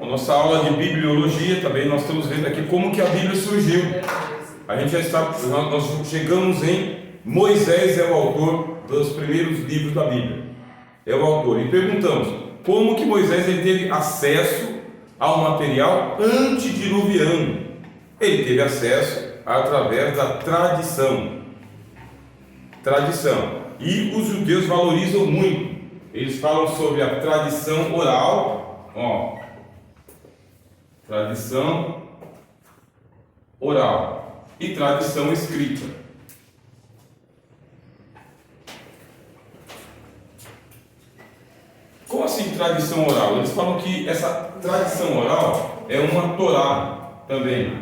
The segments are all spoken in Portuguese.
nossa aula de bibliologia também, nós estamos vendo aqui como que a Bíblia surgiu. A gente já está, nós chegamos em Moisés é o autor dos primeiros livros da Bíblia. É o autor. E perguntamos, como que Moisés ele teve acesso ao material antediluviano? Ele teve acesso através da tradição. Tradição. E os judeus valorizam muito. Eles falam sobre a tradição oral, ó. Tradição oral e tradição escrita. Como assim tradição oral? Eles falam que essa tradição oral é uma Torá também.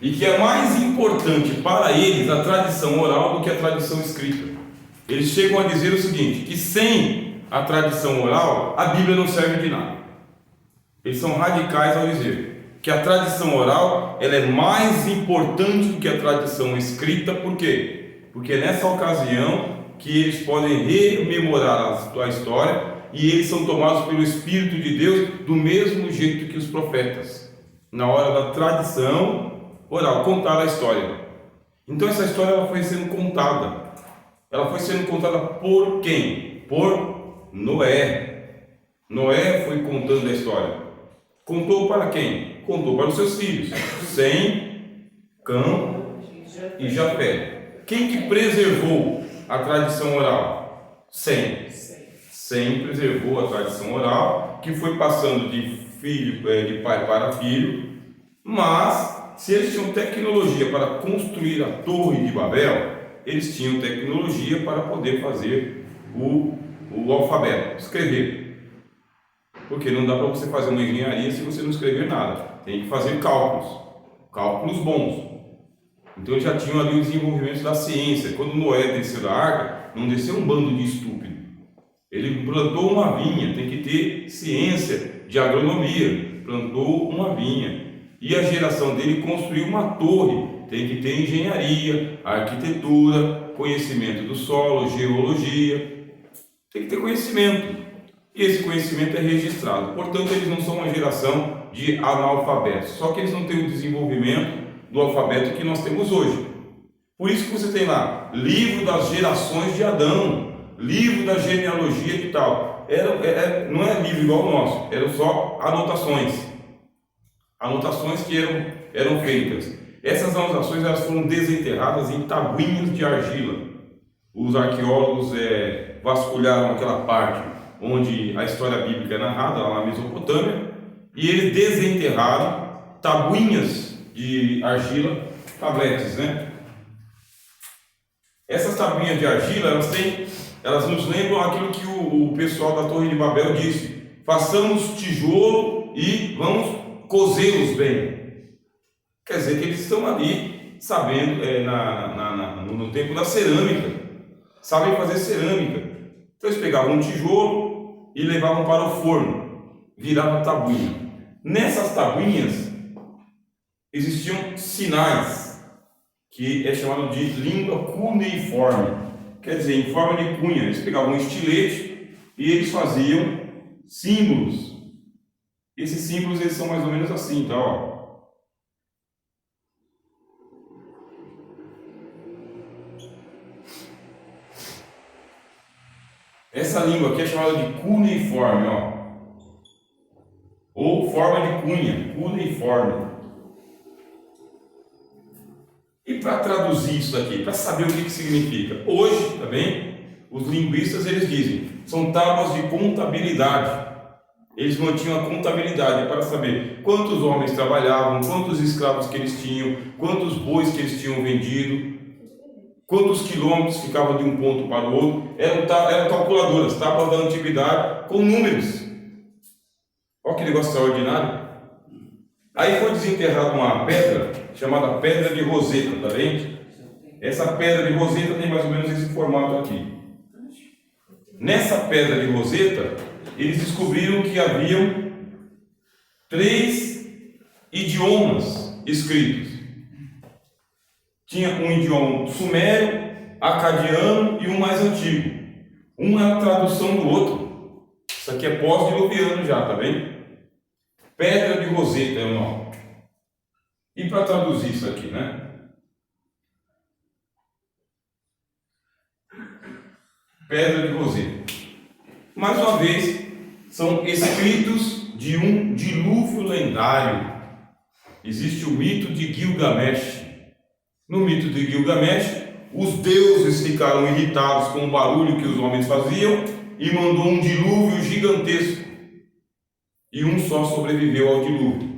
E que é mais importante para eles a tradição oral do que a tradição escrita. Eles chegam a dizer o seguinte, que sem a tradição oral, a Bíblia não serve de nada. Eles são radicais ao dizer que a tradição oral ela é mais importante do que a tradição escrita. Por quê? Porque é nessa ocasião que eles podem rememorar a história e eles são tomados pelo Espírito de Deus do mesmo jeito que os profetas, na hora da tradição oral, contar a história. Então essa história ela foi sendo contada. Ela foi sendo contada por quem? Por Noé. Noé foi contando a história. Contou para quem? Contou para os seus filhos, Sem, Cã e Jafé. Quem que preservou a tradição oral? Sem. Sem preservou a tradição oral, que foi passando de de pai para filho. Mas se eles tinham tecnologia para construir a Torre de Babel, eles tinham tecnologia para poder fazer o alfabeto, escrever. Porque não dá para você fazer uma engenharia se você não escrever nada. Tem que fazer cálculos bons. Então eles já tinham ali o desenvolvimento da ciência. Quando Noé desceu da arca, não desceu um bando de estúpido. Ele plantou uma vinha, tem que ter ciência de agronomia. Plantou uma vinha. E a geração dele construiu uma torre. Tem que ter engenharia, arquitetura, conhecimento do solo, geologia. Tem que ter conhecimento. E esse conhecimento é registrado. Portanto, eles não são uma geração de analfabetos. Só que eles não têm o desenvolvimento do alfabeto que nós temos hoje. Por isso que você tem lá, livro das gerações de Adão, livro da genealogia e tal. Não é livro igual ao nosso, eram só anotações. Anotações que eram feitas. Essas anotações elas foram desenterradas em tabuinhas de argila. Os arqueólogos vasculharam aquela parte onde a história bíblica é narrada, lá na Mesopotâmia, e eles desenterraram tabuinhas de argila, tabletes, né? Essas tabuinhas de argila, elas nos lembram aquilo que o pessoal da Torre de Babel disse: façamos tijolo e vamos cozê-los bem. Quer dizer que eles estão ali sabendo, no tempo da cerâmica, sabem fazer cerâmica. Então eles pegavam um tijolo e levavam para o forno, viravam tabuinha. Nessas tabuinhas existiam sinais, que é chamado de língua cuneiforme, quer dizer, em forma de cunha. Eles pegavam um estilete e eles faziam símbolos. Esses símbolos eles são mais ou menos assim, tá? Ó. Essa língua aqui é chamada de cuneiforme, ó, ou forma de cunha, cuneiforme. E para traduzir isso daqui, para saber o que significa, hoje também os linguistas eles dizem, são tábuas de contabilidade. Eles mantinham a contabilidade para saber quantos homens trabalhavam, quantos escravos que eles tinham, quantos bois que eles tinham vendido, quantos quilômetros ficavam de um ponto para o outro. Eram calculadoras, tábuas da antiguidade com números. Olha que negócio extraordinário. Aí foi desenterrada uma pedra chamada Pedra de Roseta, tá vendo? Essa Pedra de Roseta tem mais ou menos esse formato aqui. Nessa Pedra de Roseta, eles descobriram que haviam 3 idiomas escritos. Tinha um idioma sumério, acadiano e um mais antigo. Um é a tradução do outro. Isso aqui é pós-diluviano já, tá bem? Pedra de Roseta é o nome. E para traduzir isso aqui, né? Pedra de Roseta. Mais uma vez, são escritos de um dilúvio lendário. Existe o mito de Gilgamesh. No mito de Gilgamesh, os deuses ficaram irritados com o barulho que os homens faziam e mandou um dilúvio gigantesco. E um só sobreviveu ao dilúvio.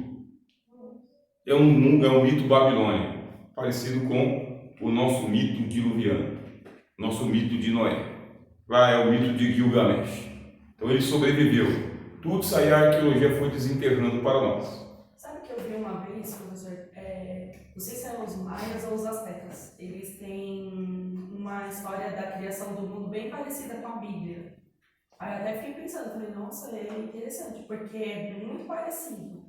É um mito babilônico, parecido com o nosso mito diluviano, nosso mito de Noé. Lá é o mito de Gilgamesh. Então ele sobreviveu. Tudo isso aí a arqueologia foi desenterrando para nós. Sabe o que eu vi uma vez, professor? Não sei se são os maias ou os astecas. Eles têm uma história da criação do mundo bem parecida com a Bíblia. Aí eu até fiquei pensando, falei, nossa, é interessante, porque é muito parecido.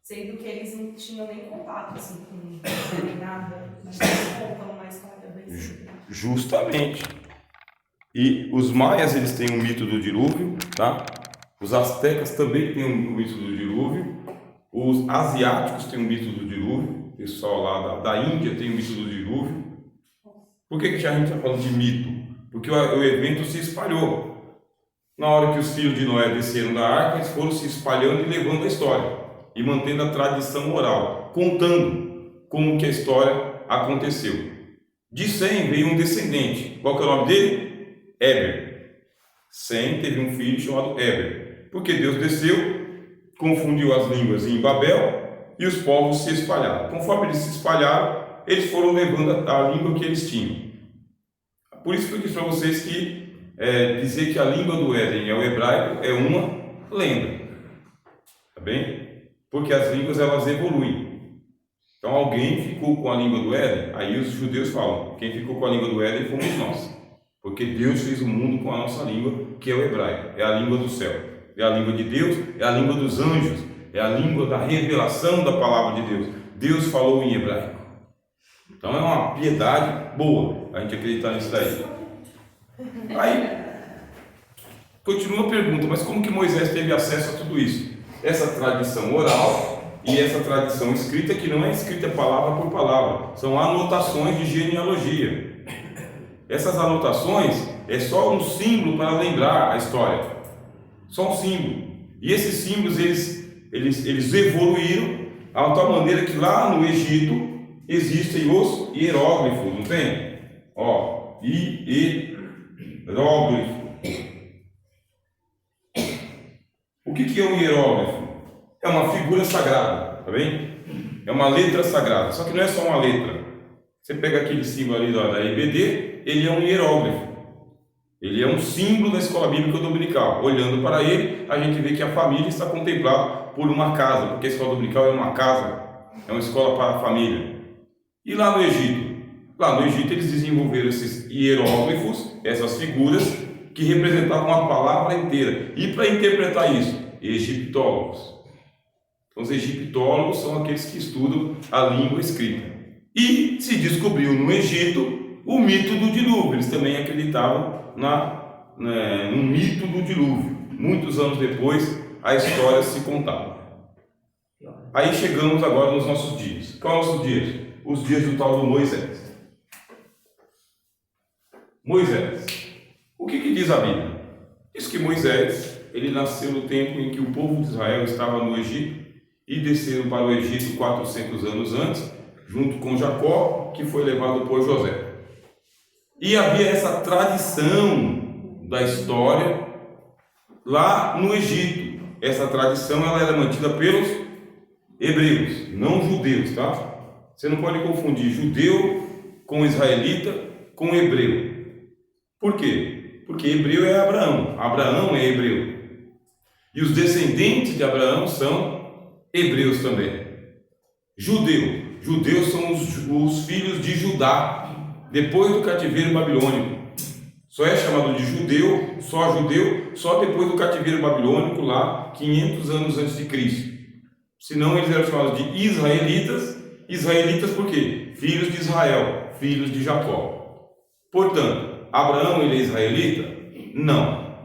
Sendo que eles não tinham nem contato assim, com nada, mas eles contam uma história bem simples. Justamente. E os maias, eles têm um mito do dilúvio, tá? Os astecas também têm um mito do dilúvio. Os asiáticos têm um mito do dilúvio. O pessoal lá da Índia tem um mito do dilúvio. Por que a gente está falando de mito? Porque o evento se espalhou. Na hora que os filhos de Noé desceram da arca, eles foram se espalhando e levando a história. E mantendo a tradição oral, contando como que a história aconteceu. De Sem veio um descendente. Qual que é o nome dele? Éber. Sem teve um filho chamado Éber. Porque Deus desceu, confundiu as línguas em Babel e os povos se espalharam. Conforme eles se espalharam, eles foram levando a língua que eles tinham. Por isso que eu disse para vocês que dizer que a língua do Éden é o hebraico é uma lenda. Tá bem? Porque as línguas elas evoluem. Então alguém ficou com a língua do Éden, aí os judeus falam, quem ficou com a língua do Éden fomos nós. Porque Deus fez o mundo com a nossa língua, que é o hebraico, é a língua do céu. É a língua de Deus, é a língua dos anjos, é a língua da revelação da palavra de Deus. Deus falou em hebraico. Então é uma piedade boa a gente acreditar nisso daí. Aí, continua a pergunta, mas como que Moisés teve acesso a tudo isso? Essa tradição oral e essa tradição escrita, que não é escrita palavra por palavra, são anotações de genealogia. Essas anotações é só um símbolo para lembrar a história, só um símbolo. E esses símbolos eles evoluíram a tal maneira que lá no Egito existem os hieróglifos, não tem? Ó, hieróglifo. O que é um hieróglifo? É uma figura sagrada, tá bem? É uma letra sagrada, só que não é só uma letra. Você pega aquele símbolo ali da EBD, ele é um hieróglifo. Ele é um símbolo da escola bíblica dominical. Olhando para ele, a gente vê que a família está contemplada por uma casa, porque a escola dominical é uma casa, é uma escola para a família. E lá no Egito? Lá no Egito eles desenvolveram esses hieróglifos, essas figuras, que representavam a palavra inteira. E para interpretar isso, egiptólogos. Então, os egiptólogos são aqueles que estudam a língua escrita. E se descobriu no Egito o mito do dilúvio. Eles também acreditavam no mito do dilúvio. Muitos anos depois, a história se contava. Aí chegamos agora nos nossos dias. Qual é os nossos dias? Os dias do tal do Moisés. Moisés. O que diz a Bíblia? Diz que Moisés, ele nasceu no tempo em que o povo de Israel estava no Egito e desceram para o Egito 400 anos antes, junto com Jacó, que foi levado por José. E havia essa tradição da história lá no Egito. Essa tradição ela era mantida pelos hebreus, não judeus, tá? Você não pode confundir judeu com israelita com hebreu. Por quê? Porque hebreu é Abraão, Abraão é hebreu. E os descendentes de Abraão são hebreus também. Judeus são os filhos de Judá, depois do cativeiro babilônico. Só é chamado de judeu, só depois do cativeiro babilônico, lá 500 anos antes de Cristo. Senão eles eram chamados de israelitas. Israelitas por quê? Filhos de Israel, filhos de Jacó. Portanto, Abraão ele é israelita? Não.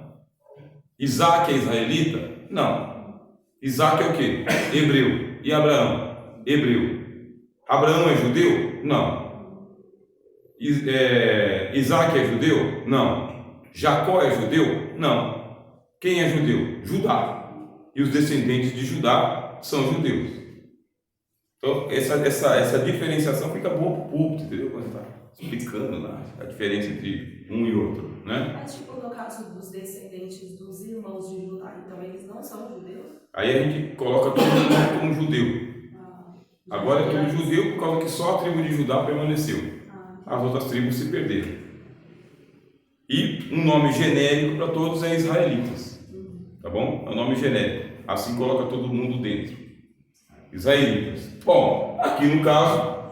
Isaac é israelita? Não. Isaac é o quê? Hebreu. E Abraão? Hebreu. Abraão é judeu? Não. Isaac é judeu? Não. Jacó é judeu? Não. Quem é judeu? Judá. E os descendentes de Judá são judeus. Então, essa diferenciação fica boa para o púlpito, entendeu? Quando está explicando lá a diferença entre um e outro, né? Mas, tipo, no caso dos descendentes dos irmãos de Judá, então eles não são judeus? Aí a gente coloca todo mundo como judeu. Agora é tudo judeu por causa que só a tribo de Judá permaneceu. As outras tribos se perderam. E um nome genérico para todos é israelitas. Tá bom? É um nome genérico. Assim coloca todo mundo dentro. Israelitas. Bom, aqui no caso,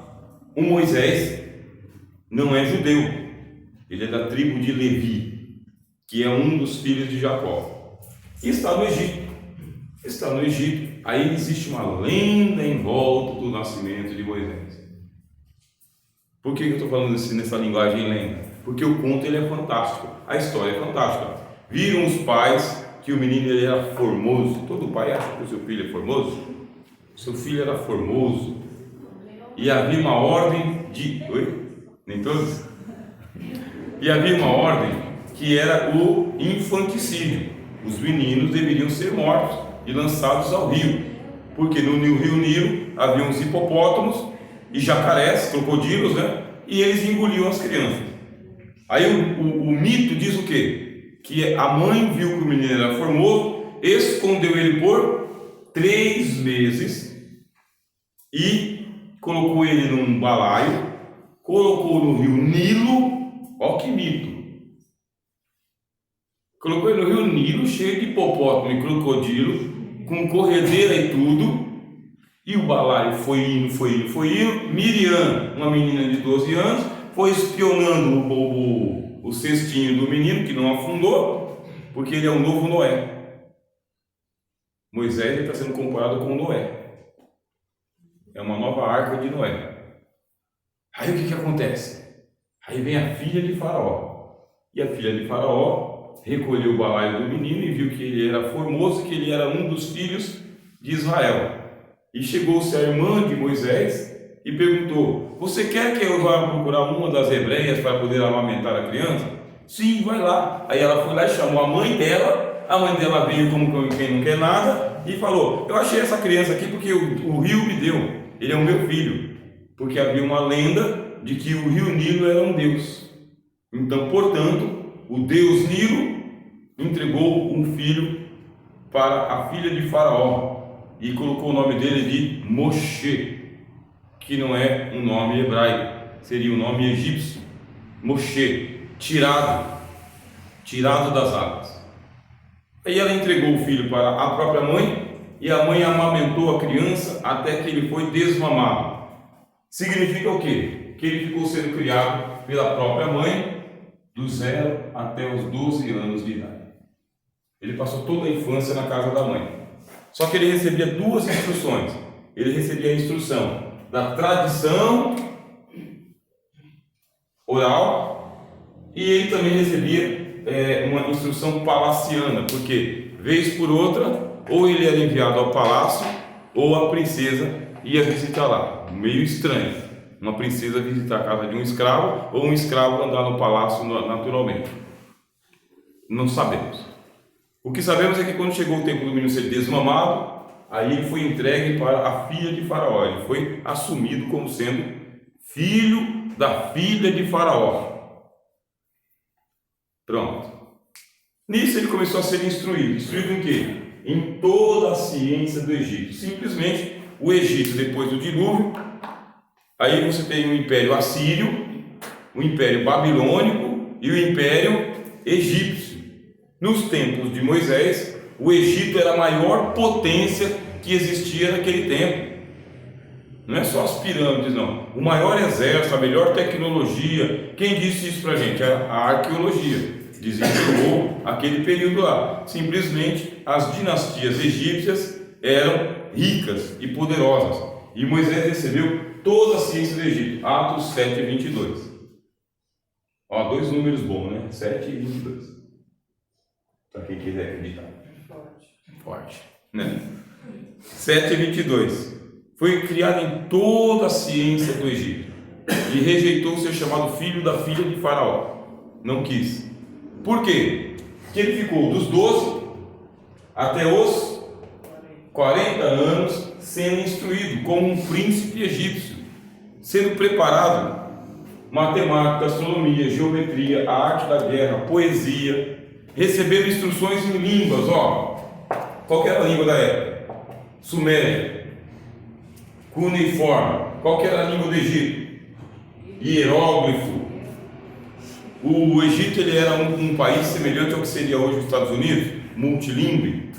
o Moisés não é judeu. Ele é da tribo de Levi, que é um dos filhos de Jacó. E está no Egito. Está no Egito. Aí existe uma lenda em volta do nascimento de Moisés. Por que eu estou falando assim nessa linguagem lenda? Porque o conto ele é fantástico. A história é fantástica. Viram os pais que o menino ele era formoso. Todo pai acha que o seu filho é formoso. Seu filho era formoso. E havia uma ordem de... Oi? Nem todos? E havia uma ordem que era o infanticídio. Os meninos deveriam ser mortos e lançados ao rio. Porque no rio Nilo havia uns hipopótamos e jacarés, crocodilos, né? E eles engoliam as crianças. Aí o mito diz o quê? Que a mãe viu que o menino era formoso, escondeu ele por 3 meses e colocou ele num balaio, colocou no rio Nilo. Ó que mito! Colocou ele no rio Nilo, cheio de hipopótamo e crocodilo, com corredeira e tudo. E o balaio foi indo. Miriam, uma menina de 12 anos, foi espionando o cestinho do menino, que não afundou, porque ele é o novo Noé. Moisés está sendo comparado com Noé. É uma nova arca de Noé. Aí o que acontece? Aí vem a filha de Faraó. E a filha de Faraó recolheu o balaio do menino e viu que ele era formoso, que ele era um dos filhos de Israel. E chegou-se a irmã de Moisés e perguntou: você quer que eu vá procurar uma das hebreias para poder amamentar a criança? Sim, vai lá. Aí ela foi lá e chamou a mãe dela veio como quem não quer nada e falou: eu achei essa criança aqui porque o rio me deu, ele é o meu filho. Porque havia uma lenda de que o rio Nilo era um deus. Então, portanto, o deus Nilo entregou um filho para a filha de Faraó e colocou o nome dele de Moshe, que não é um nome hebraico, seria um nome egípcio. Moshe, tirado das águas. Aí ela entregou o filho para a própria mãe e a mãe amamentou a criança até que ele foi desmamado. Significa o quê? Que ele ficou sendo criado pela própria mãe do 0 até os 12 anos de idade. Ele passou toda a infância na casa da mãe. Só que ele recebia 2 instruções. Ele recebia a instrução da tradição oral e ele também recebia uma instrução palaciana, porque vez por outra, ou ele era enviado ao palácio ou a princesa ia visitar lá. Meio estranho, uma princesa visitar a casa de um escravo ou um escravo andar no palácio naturalmente. Não sabemos. O que sabemos é que quando chegou o tempo do menino ser desmamado, aí ele foi entregue para a filha de Faraó. Ele foi assumido como sendo filho da filha de Faraó. Pronto. Nisso ele começou a ser instruído. Instruído em quê? Em toda a ciência do Egito. Simplesmente o Egito, depois do dilúvio, aí você tem o Império Assírio, o Império Babilônico e o Império Egípcio. Nos tempos de Moisés, o Egito era a maior potência que existia naquele tempo. Não é só as pirâmides, não. O maior exército, a melhor tecnologia. Quem disse isso para a gente? A arqueologia desenvolveu aquele período lá. Simplesmente as dinastias egípcias eram ricas e poderosas. E Moisés recebeu toda a ciência do Egito. Atos 7 e 22. Ó, 2 números bons, né? 7 e 22. Para quem quiser acreditar. Forte. Né? 7:22. Foi criado em toda a ciência do Egito e rejeitou ser chamado filho da filha de Faraó. Não quis. Por quê? Porque ele ficou dos 12 até os 40 anos sendo instruído como um príncipe egípcio, sendo preparado matemática, astronomia, geometria, a arte da guerra, poesia, recebendo instruções em línguas, qual que era a língua da época? Suméria, cuneiforme. Qual que era a língua do Egito? Hieróglifo. O Egito ele era um país semelhante ao que seria hoje os Estados Unidos, multilingüe.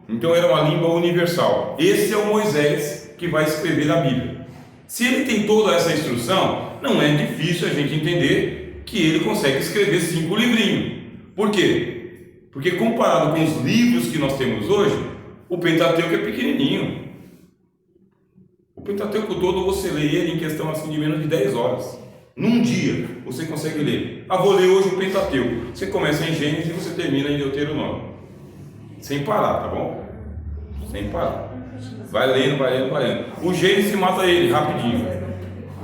Então era uma língua universal. Esse é o Moisés que vai escrever a Bíblia. Se ele tem toda essa instrução, não é difícil a gente entender que ele consegue escrever 5 livrinhos. Por quê? Porque comparado com os livros que nós temos hoje, o Pentateuco é pequenininho. O Pentateuco todo você lê ele em questão assim de menos de 10 horas. Num dia você consegue ler. Vou ler hoje o Pentateuco. Você começa em Gênesis e você termina em Deuteronômio. Sem parar, tá bom? Sem parar. Vai lendo, vai lendo, vai lendo. O Gênesis mata ele rapidinho.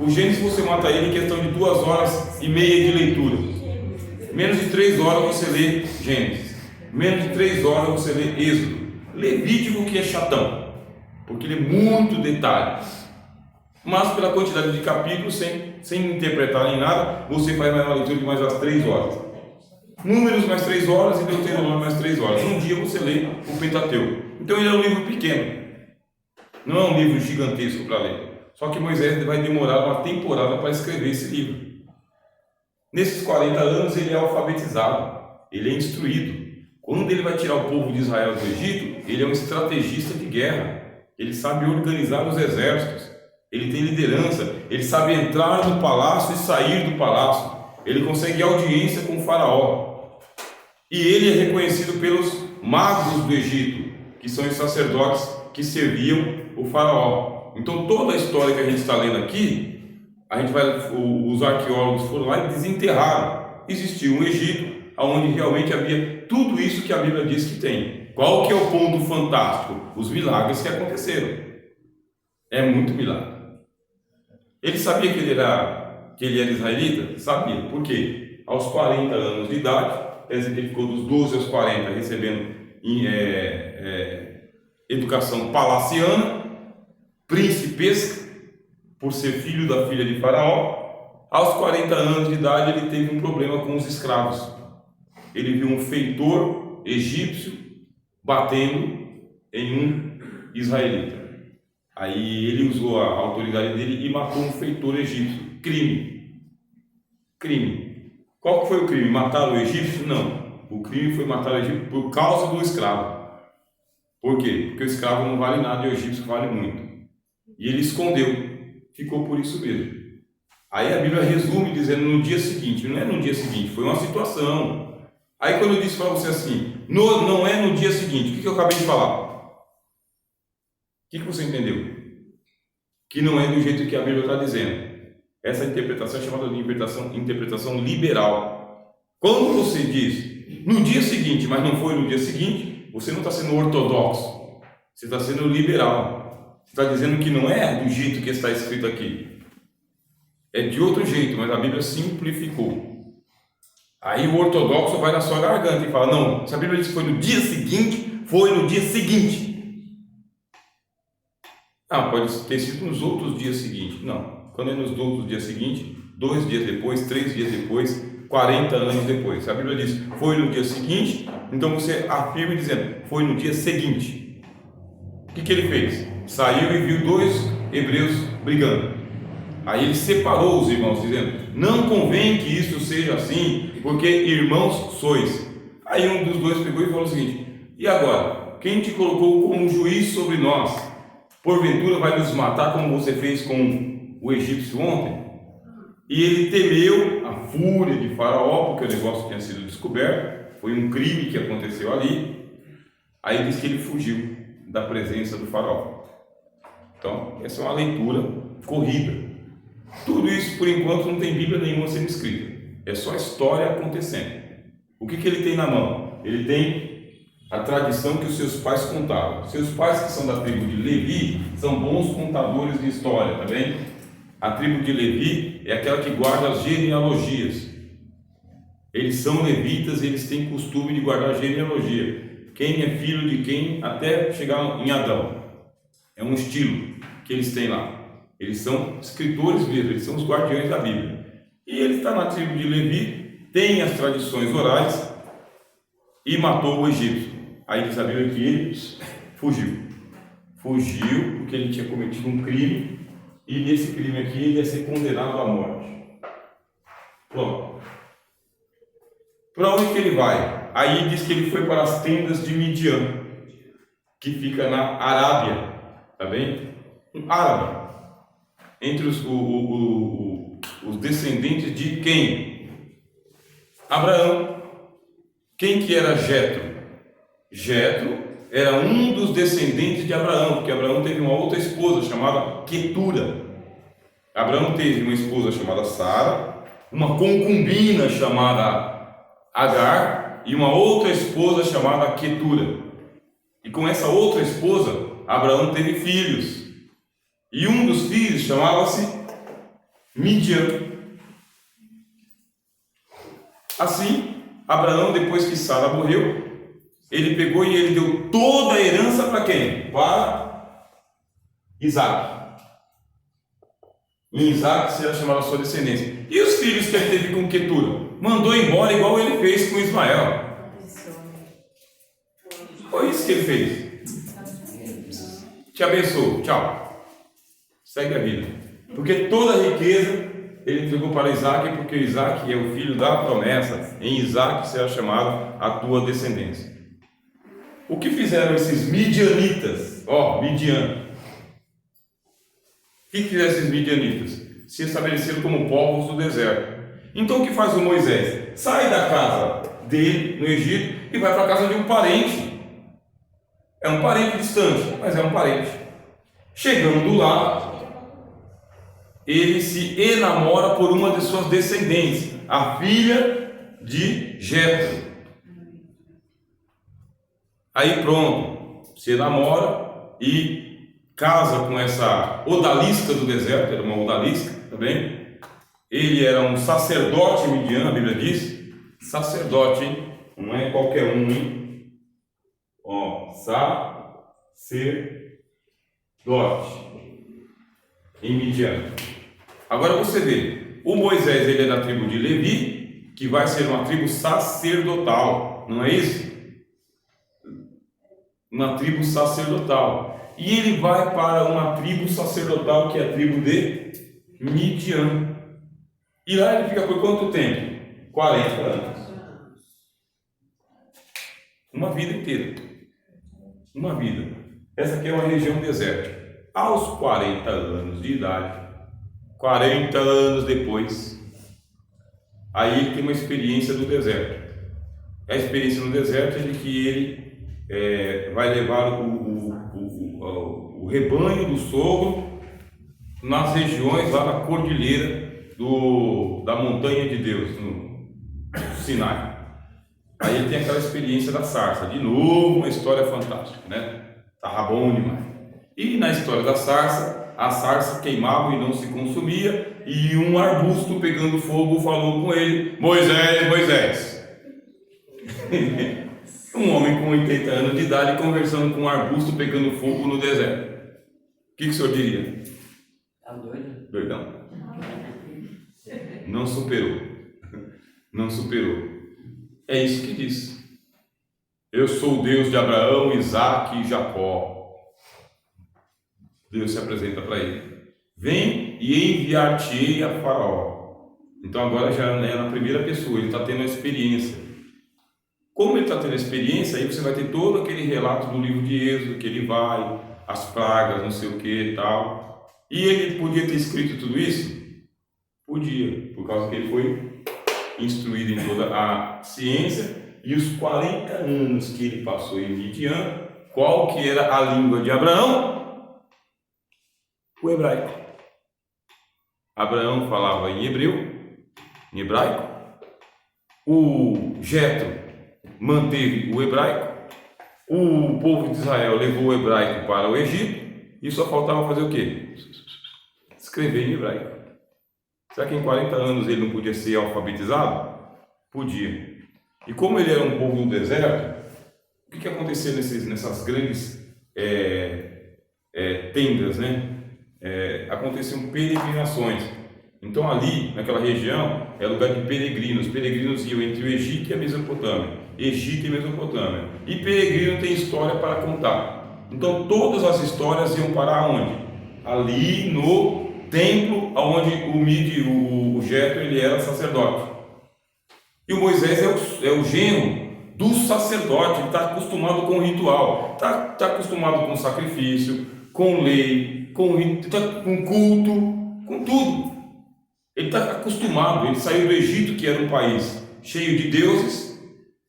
O Gênesis você mata ele em questão de 2 horas e meia de leitura. Menos de 3 horas você lê Gênesis. Menos de 3 horas você lê Êxodo. Levítico que é chatão, porque ele é muito detalhe. Mas pela quantidade de capítulos, sem interpretar em nada, você faz mais uma leitura de mais umas 3 horas. Números mais 3 horas e Deuteronômio mais 3 horas. Um dia você lê o Pentateuco. Então ele é um livro pequeno. Não é um livro gigantesco para ler. Só que Moisés vai demorar uma temporada para escrever esse livro. Nesses 40 anos ele é alfabetizado, ele é instruído. Quando ele vai tirar o povo de Israel do Egito, ele é um estrategista de guerra. Ele sabe organizar os exércitos. Ele tem liderança. Ele sabe entrar no palácio e sair do palácio. Ele consegue audiência com o faraó. E ele é reconhecido pelos magos do Egito, que são os sacerdotes que serviam o faraó. Então toda a história que a gente está lendo aqui, os arqueólogos foram lá e desenterraram. Existiu um Egito onde realmente havia tudo isso que a Bíblia diz que tem. Qual que é o ponto fantástico? Os milagres que aconteceram. É muito milagre. Ele sabia que ele era israelita? Sabia. Por quê? Aos 40 anos de idade, ele ficou dos 12 aos 40 recebendo educação palaciana, principesca, por ser filho da filha de Faraó. Aos 40 anos de idade ele teve um problema com os escravos. Ele viu um feitor egípcio batendo em um israelita. Aí ele usou a autoridade dele e matou um feitor egípcio. Crime. Qual que foi o crime? Matar o egípcio? Não. O crime foi matar o egípcio por causa do escravo. Por quê? Porque o escravo não vale nada e o egípcio vale muito. E ele escondeu. Ficou por isso mesmo. Aí a Bíblia resume dizendo no dia seguinte. Não é no dia seguinte, foi uma situação. Aí quando eu disse para você assim, não é no dia seguinte, o que eu acabei de falar? O que você entendeu? Que não é do jeito que a Bíblia está dizendo. Essa interpretação é chamada de interpretação liberal. Quando você diz no dia seguinte, mas não foi no dia seguinte, você não está sendo ortodoxo, você está sendo liberal. Você está dizendo que não é do jeito que está escrito aqui. É de outro jeito, mas a Bíblia simplificou. Aí o ortodoxo vai na sua garganta e fala, não, se a Bíblia diz que foi no dia seguinte, foi no dia seguinte. Pode ter sido nos outros dias seguintes. Não, quando é nos outros dias seguintes, 2 dias depois, 3 dias depois, 40 anos depois. Se a Bíblia diz, foi no dia seguinte, então você afirma dizendo, foi no dia seguinte. O que ele fez? Saiu e viu 2 hebreus brigando. Aí ele separou os irmãos, dizendo, não convém que isso seja assim, porque irmãos sois. Aí um dos 2 pegou e falou o seguinte, e agora? Quem te colocou como juiz sobre nós? Porventura vai nos matar como você fez com o egípcio ontem? E ele temeu a fúria de Faraó, porque o negócio tinha sido descoberto, foi um crime que aconteceu ali. Aí diz que ele fugiu da presença do Faraó. Então, essa é uma leitura corrida. Tudo isso, por enquanto, não tem Bíblia nenhuma sendo escrita. É só história acontecendo. O que ele tem na mão? ele tem a tradição que os seus pais contavam. Seus pais, que são da tribo de Levi, são bons contadores de história, tá bem? A tribo de Levi é aquela que guarda as genealogias. Eles são levitas, eles têm costume de guardar a genealogia. Quem é filho de quem até chegar em Adão. É um estilo que eles têm lá. Eles são escritores mesmo, eles são os guardiões da Bíblia. E ele está na tribo de Levi, tem as tradições orais e matou o egípcio. Aí diz a Bíblia que ele fugiu. Fugiu porque ele tinha cometido um crime e nesse crime aqui ele ia ser condenado à morte. Pronto. Para onde que ele vai? Aí diz que ele foi para as tendas de Midian, que fica na Arábia, tá bem? Um árabe. Entre os descendentes de quem? Abraão. Quem que era Jetro? Jetro era um dos descendentes de Abraão, porque Abraão teve uma outra esposa chamada Quetura. Abraão teve uma esposa chamada Sara, uma concubina chamada Agar e uma outra esposa chamada Quetura. E com essa outra esposa, Abraão teve filhos. E um dos filhos chamava-se Midian. Assim, Abraão, depois que Sara morreu, ele pegou e ele deu toda a herança para quem? Para Isaac. Em Isaac será chamada a sua descendência. E os filhos que ele teve com Quetura? Mandou embora igual ele fez com Ismael. Foi isso que ele fez. Te abençoo, tchau. Segue a vida. Porque toda a riqueza ele entregou para Isaac, porque Isaac é o filho da promessa. Em Isaac será chamada a tua descendência. O que fizeram esses midianitas? Midian. O que fizeram esses midianitas? Se estabeleceram como povos do deserto. Então o que faz o Moisés? Sai da casa dele no Egito e vai para a casa de um parente. É um parente distante, mas é um parente. Chegando lá, ele se enamora por uma de suas descendentes, a filha de Jetro. Aí pronto, se enamora e casa com essa odalisca do deserto, era uma odalisca, tá bem? Ele era um sacerdote midian, a Bíblia diz, sacerdote, hein? Não é qualquer um, hein? Sacerdote em Midian. Agora você vê, o Moisés ele é da tribo de Levi, que vai ser uma tribo sacerdotal, não é isso? Uma tribo sacerdotal. E ele vai para uma tribo sacerdotal que é a tribo de Midian. E lá ele fica por quanto tempo? 40 anos. Uma vida inteira. Uma vida. Essa aqui é uma região desértica. Aos 40 anos de idade, 40 anos depois, aí ele tem uma experiência do deserto. A experiência no deserto é de que ele vai levar o rebanho do sogro nas regiões lá na cordilheira da montanha de Deus, no Sinai. Aí ele tem aquela experiência da sarça. De novo, uma história fantástica, né? Tava bom demais. E na história da sarça, a sarça queimava e não se consumia, e um arbusto pegando fogo falou com ele: Moisés, Moisés. Um homem com 80 anos de idade conversando com um arbusto pegando fogo no deserto. O que o senhor diria? Tá doido? Doidão. Não superou. Não superou. É isso que diz. Eu sou o Deus de Abraão, Isaque e Jacó. Deus se apresenta para ele. Vem e enviar-te-ei a Faraó. Então agora já é na primeira pessoa, ele está tendo a experiência. Como ele está tendo a experiência, aí você vai ter todo aquele relato do livro de Êxodo, que ele vai, as pragas, não sei o que e tal. E ele podia ter escrito tudo isso? Podia, por causa que ele foi instruído em toda a ciência. E os 40 anos que ele passou em Midian, qual que era a língua de Abraão? O hebraico. Abraão falava em hebreu, em hebraico. O Jetro manteve o hebraico, o povo de Israel levou o hebraico para o Egito e só faltava fazer o quê? Escrever em hebraico. Será que em 40 anos ele não podia ser alfabetizado? Podia. E como ele era um povo do deserto, o que acontecia nessas grandes tendas, né? Aconteciam peregrinações. Então ali, naquela região, é lugar de peregrinos. Os peregrinos iam entre o Egito e a Mesopotâmia. Egito e Mesopotâmia. E peregrino tem história para contar. Então todas as histórias iam parar onde? Ali no templo onde o Jetro ele era sacerdote. E o Moisés é o genro do sacerdote, ele está acostumado com o ritual, está acostumado com sacrifício, com lei, com culto, com tudo. Ele está acostumado, ele saiu do Egito, que era um país cheio de deuses,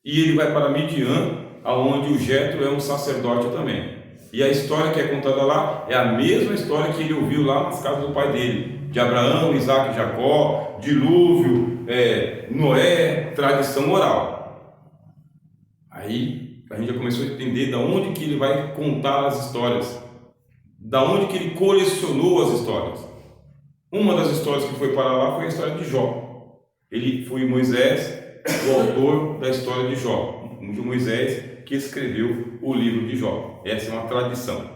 e ele vai para Midian, aonde o Jetro é um sacerdote também. E a história que é contada lá é a mesma história que ele ouviu lá nas casas do pai dele, de Abraão, Isaac e Jacó, dilúvio, Noé, tradição oral. Aí a gente já começou a entender da onde que ele vai contar as histórias, da onde que ele colecionou as histórias. Uma das histórias que foi para lá foi a história de Jó. Ele foi Moisés, o autor da história de Jó. Moisés que escreveu o livro de Jó. Essa é uma tradição.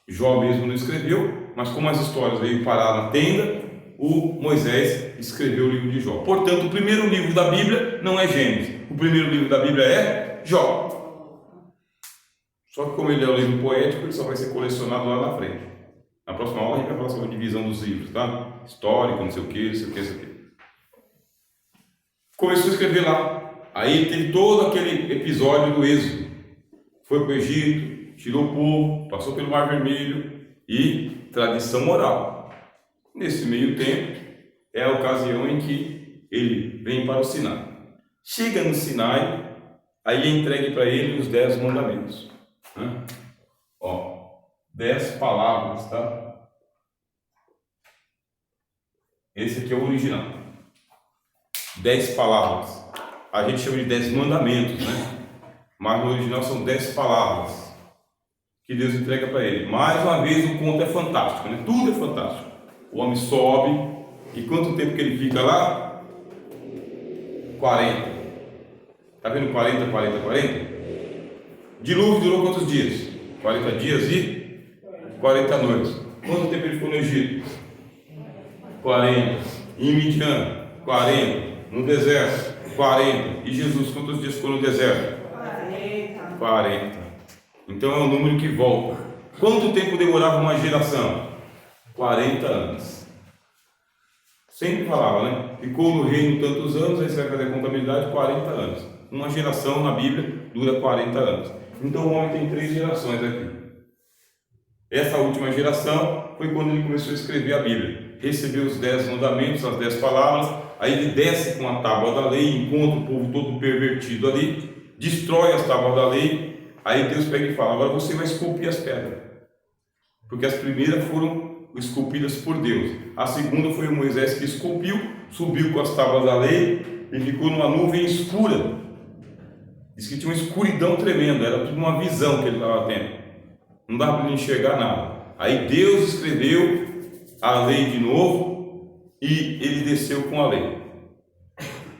Jó mesmo não escreveu, mas como as histórias veio parar na tenda, o Moisés escreveu o livro de Jó. Portanto, o primeiro livro da Bíblia não é Gênesis. O primeiro livro da Bíblia é Jó. Só que como ele é um livro poético, ele só vai ser colecionado lá na frente. Na próxima aula a gente vai falar sobre a divisão dos livros, tá? Histórico, não sei o que, não sei o que, não sei o que. Começou a escrever lá. Aí teve todo aquele episódio do Êxodo. Foi para o Egito, tirou o povo, passou pelo Mar Vermelho e tradição oral. Nesse meio tempo, é a ocasião em que ele vem para o Sinai. Chega no Sinai, aí é entregue para ele os 10 mandamentos. 10 palavras, tá? Esse aqui é o original. 10 palavras. A gente chama de 10 mandamentos, né? Mas no original são 10 palavras que Deus entrega para ele. Mais uma vez o conto é fantástico, né? Tudo é fantástico. O homem sobe, e quanto tempo que ele fica lá? 40. Tá vendo 40, 40, 40? Dilúvio durou quantos dias? 40 dias e 40 noites. Quanto tempo ele ficou no Egito? 40. Em Midian, 40. No deserto, 40. E Jesus, quantos dias ficou no deserto? 40. Então é um número que volta. Quanto tempo demorava uma geração? 40 anos. Sempre falava, né? Ficou no reino tantos anos, aí você vai fazer a contabilidade, 40 anos. Uma geração na Bíblia dura 40 anos. Então o homem tem 3 gerações aqui. Essa última geração foi quando ele começou a escrever a Bíblia. Recebeu os 10 mandamentos, as 10 palavras, aí ele desce com a tábua da lei, encontra o povo todo pervertido ali, destrói as tábuas da lei, aí Deus pega e fala, agora você vai esculpir as pedras. Porque as primeiras foram esculpidas por Deus. A segunda foi o Moisés que esculpiu, subiu com as tábuas da lei e ficou numa nuvem escura. Diz que tinha uma escuridão tremenda, era tudo uma visão que ele estava tendo. Não dava para ele enxergar nada. Aí Deus escreveu a lei de novo e ele desceu com a lei.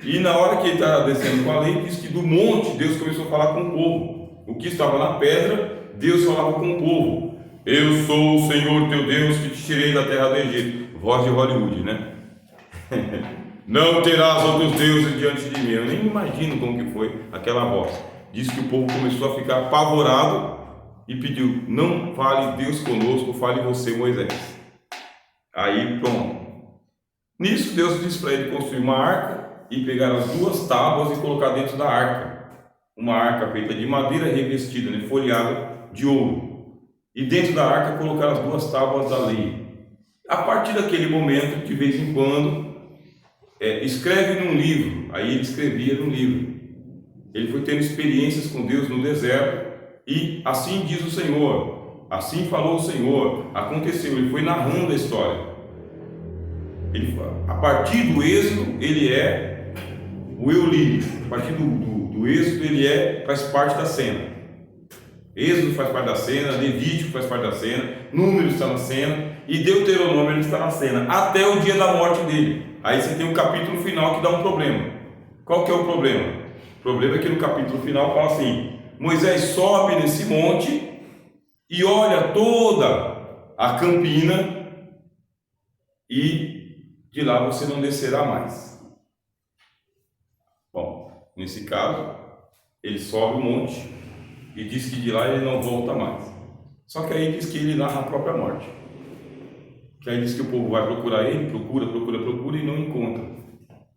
E na hora que ele estava descendo com a lei, diz que do monte Deus começou a falar com o povo. O que estava na pedra, Deus falava com o povo. Eu sou o Senhor teu Deus que te tirei da terra do Egito. Voz de Hollywood, né? Não terás outros deuses diante de mim. Eu nem imagino como que foi aquela voz. Diz que o povo começou a ficar apavorado e pediu, não fale Deus conosco, fale você, Moisés. Aí pronto. Nisso Deus disse para ele construir uma arca e pegar as 2 tábuas e colocar dentro da arca. Uma arca feita de madeira revestida, né, folhada de ouro. E dentro da arca colocar as 2 tábuas da lei. A partir daquele momento, de vez em quando, escreve num livro. Aí ele escrevia num livro. Ele foi tendo experiências com Deus no deserto. E assim diz o Senhor, assim falou o Senhor, aconteceu. Ele foi narrando a história. A partir do Êxodo, ele é o eu lírico. A partir do O Êxodo faz parte da cena. Êxodo faz parte da cena, Levítico faz parte da cena, Números está na cena e Deuteronômio está na cena, até o dia da morte dele. Aí você tem o capítulo final que dá um problema. Qual que é o problema? O problema é que no capítulo final fala assim: Moisés sobe nesse monte e olha toda a campina e de lá você não descerá mais. Bom, nesse caso, ele sobe o monte e diz que de lá ele não volta mais. Só que aí diz que ele narra a própria morte. Que aí diz que o povo vai procurar ele, procura e não encontra.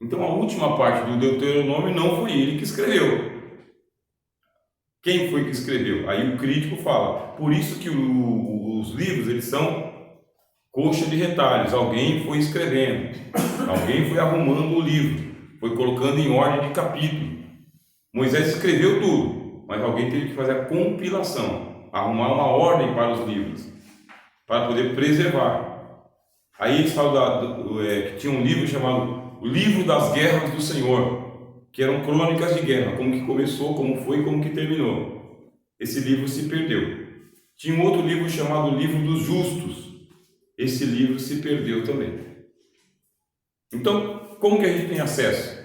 Então a última parte do Deuteronômio não foi ele que escreveu. Quem foi que escreveu? Aí o crítico fala: por isso que os livros eles são coxa de retalhos. Alguém foi escrevendo, alguém foi arrumando o livro, foi colocando em ordem de capítulo. Moisés escreveu tudo, mas alguém teve que fazer a compilação, arrumar uma ordem para os livros, para poder preservar. Aí eles falam que tinha um livro chamado O Livro das Guerras do Senhor, que eram crônicas de guerra, como que começou, como foi, como que terminou. Esse livro se perdeu. Tinha um outro livro chamado Livro dos Justos. Esse livro se perdeu também. Então, como que a gente tem acesso?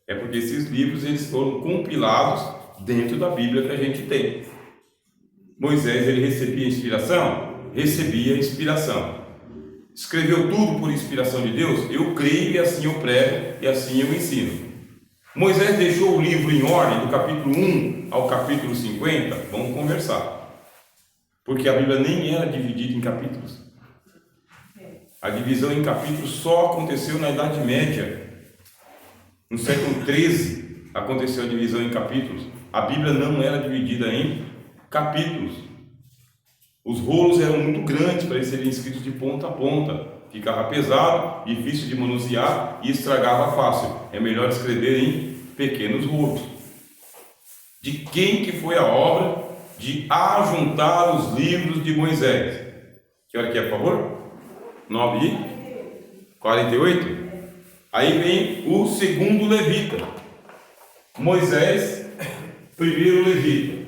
É porque esses livros eles foram compilados dentro da Bíblia que a gente tem. Moisés ele recebia inspiração? Recebia inspiração. Escreveu tudo por inspiração de Deus? Eu creio e assim eu prego e assim eu ensino. Moisés deixou o livro em ordem do capítulo 1 ao capítulo 50? Vamos conversar. Porque a Bíblia nem era dividida em capítulos. A divisão em capítulos só aconteceu na Idade Média. No século XIII aconteceu a divisão em capítulos. A Bíblia não era dividida em capítulos. Os rolos eram muito grandes para eles serem escritos de ponta a ponta. Ficava pesado, difícil de manusear e estragava fácil. É melhor escrever em pequenos rolos. De quem que foi a obra de ajuntar os livros de Moisés? Que hora que é, por favor? 9h48. Aí vem o segundo levita. Moisés, primeiro levita.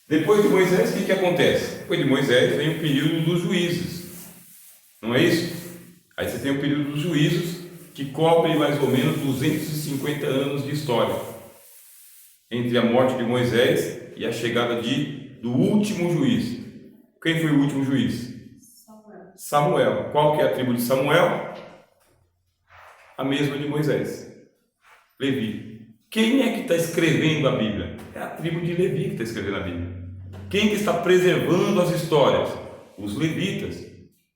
Depois de Moisés, o que acontece? Depois de Moisés vem o período dos juízes. Não é isso? Aí você tem o período dos juízes, que cobre mais ou menos 250 anos de história. Entre a morte de Moisés e a chegada do último juiz. Quem foi o último juiz? Samuel. Qual que é a tribo de Samuel? A mesma de Moisés. Levi. Quem é que está escrevendo a Bíblia? É a tribo de Levi que está escrevendo a Bíblia. Quem que está preservando as histórias? Os levitas.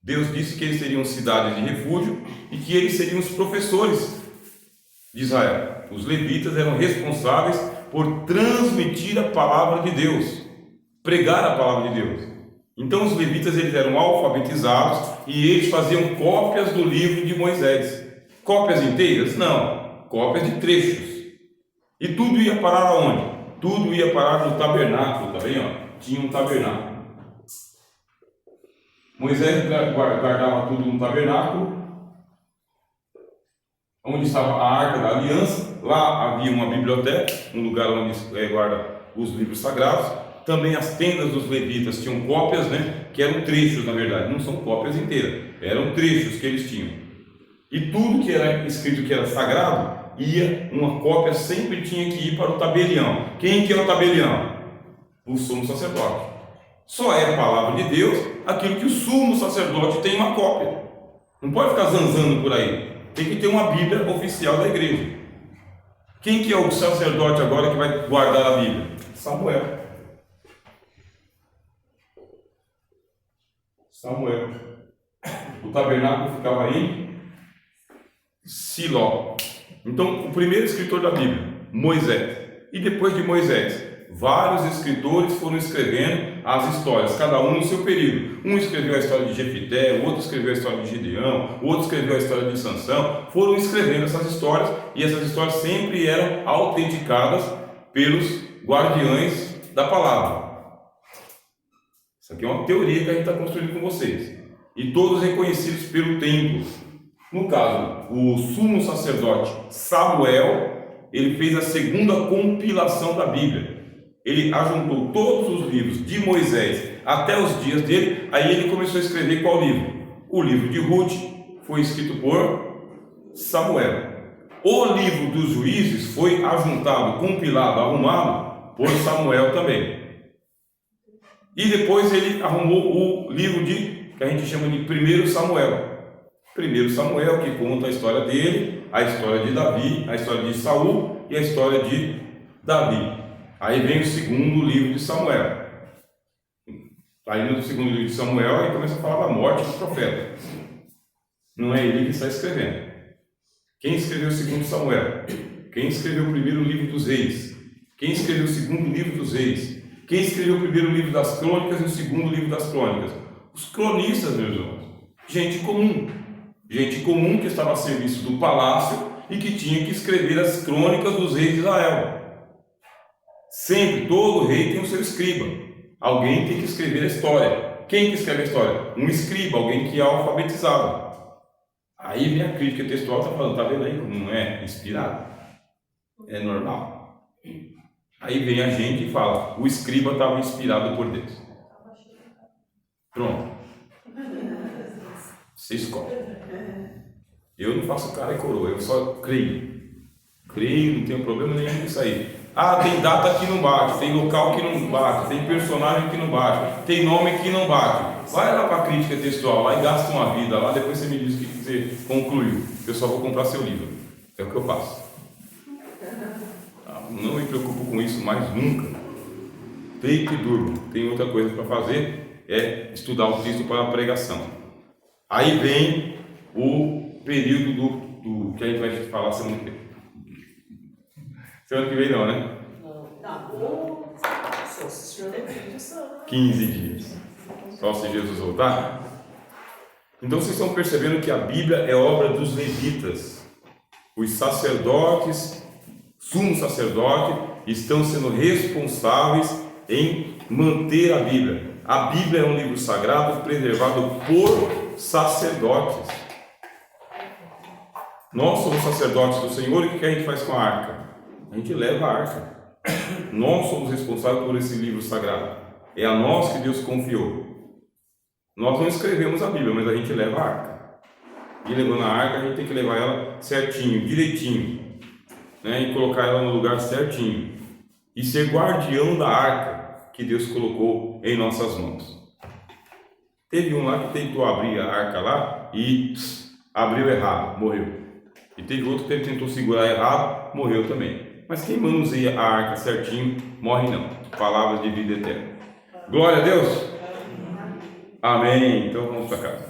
Deus disse que eles seriam cidades de refúgio e que eles seriam os professores de Israel. Os levitas eram responsáveis por transmitir a palavra de Deus, pregar a palavra de Deus. Então os levitas eles eram alfabetizados e eles faziam cópias do livro de Moisés. Cópias inteiras? Não, cópias de trechos. E tudo ia parar aonde? Tudo ia parar no tabernáculo, tá bem? Tinha um tabernáculo. Moisés guardava tudo no tabernáculo, onde estava a Arca da Aliança. Lá havia uma biblioteca, um lugar onde guarda os livros sagrados. Também as tendas dos levitas tinham cópias, que eram trechos, na verdade, não são cópias inteiras, eram trechos que eles tinham. E tudo que era escrito que era sagrado, uma cópia sempre tinha que ir para o tabelião. Quem que é o tabelião? O sumo sacerdote. Só é a palavra de Deus aquilo que o sumo sacerdote tem uma cópia. Não pode ficar zanzando por aí. Tem que ter uma Bíblia oficial da igreja. Quem que é o sacerdote agora que vai guardar a Bíblia? Samuel. O tabernáculo ficava em Siló. Então, o primeiro escritor da Bíblia, Moisés. E depois de Moisés, vários escritores foram escrevendo as histórias, cada um no seu período. Um escreveu a história de Jefité, o outro escreveu a história de Gideão, o outro escreveu a história de Sansão. Foram escrevendo essas histórias e essas histórias sempre eram autenticadas pelos guardiães da palavra. Isso aqui é uma teoria que a gente está construindo com vocês. E todos reconhecidos pelo templo. No caso, o sumo sacerdote Samuel ele fez a segunda compilação da Bíblia. Ele ajuntou todos os livros de Moisés até os dias dele, aí ele começou a escrever qual livro? O livro de Ruth foi escrito por Samuel. O livro dos Juízes foi ajuntado, compilado, arrumado por Samuel também. E depois ele arrumou o livro que a gente chama de 1 Samuel. 1 Samuel, que conta a história dele, a história de Davi, a história de Saul e a história de Davi. Aí vem o segundo livro de Samuel. Aí no segundo livro de Samuel, ele começa a falar da morte do profeta. Não é ele que está escrevendo. Quem escreveu o segundo Samuel? Quem escreveu o primeiro livro dos reis? Quem escreveu o segundo livro dos reis? Quem escreveu o primeiro livro das crônicas e o segundo livro das crônicas? Os cronistas, meus irmãos. Gente comum. Gente comum que estava a serviço do palácio e que tinha que escrever as crônicas dos reis de Israel. Sempre, todo rei tem o seu escriba. Alguém tem que escrever a história. Quem que escreve a história? Um escriba, alguém que é alfabetizado. Aí vem a crítica textual, está falando, tá vendo aí como não é inspirado? É normal. Aí vem a gente e fala, o escriba estava inspirado por Deus. Pronto. Você escolhe. Eu não faço cara e coroa, eu só creio. Creio, não tenho problema nenhum com isso aí. Ah, tem data que não bate, tem local que não bate, tem personagem que não bate, tem nome que não bate. Vai lá para a crítica textual, lá e gasta uma vida lá, depois você me diz o que você concluiu. Eu só vou comprar seu livro. É o que eu faço. Não me preocupo com isso mais nunca. Deito e durmo. Tem outra coisa para fazer, é estudar o texto para a pregação. Aí vem o período do que a gente vai falar semana que vem. Semana que vem não, né? Não. 15 dias. Só se Jesus voltar. Então vocês estão percebendo que a Bíblia é obra dos levitas. Os sacerdotes, sumo sacerdote, estão sendo responsáveis em manter a Bíblia. A Bíblia é um livro sagrado preservado por sacerdotes. Nós somos sacerdotes do Senhor e o que a gente faz com a arca? A gente leva a arca. Nós somos responsáveis por esse livro sagrado. É a nós que Deus confiou. Nós não escrevemos a Bíblia, mas a gente leva a arca. E levando a arca, a gente tem que levar ela certinho, direitinho, né? E colocar ela no lugar certinho. E ser guardião da arca que Deus colocou em nossas mãos. Teve um lá que tentou abrir a arca lá e abriu errado, morreu. E teve outro que tentou segurar errado, morreu também. Mas quem manuseia a arca certinho, morre não. Palavras de vida eterna. Glória a Deus. Amém. Então vamos para casa.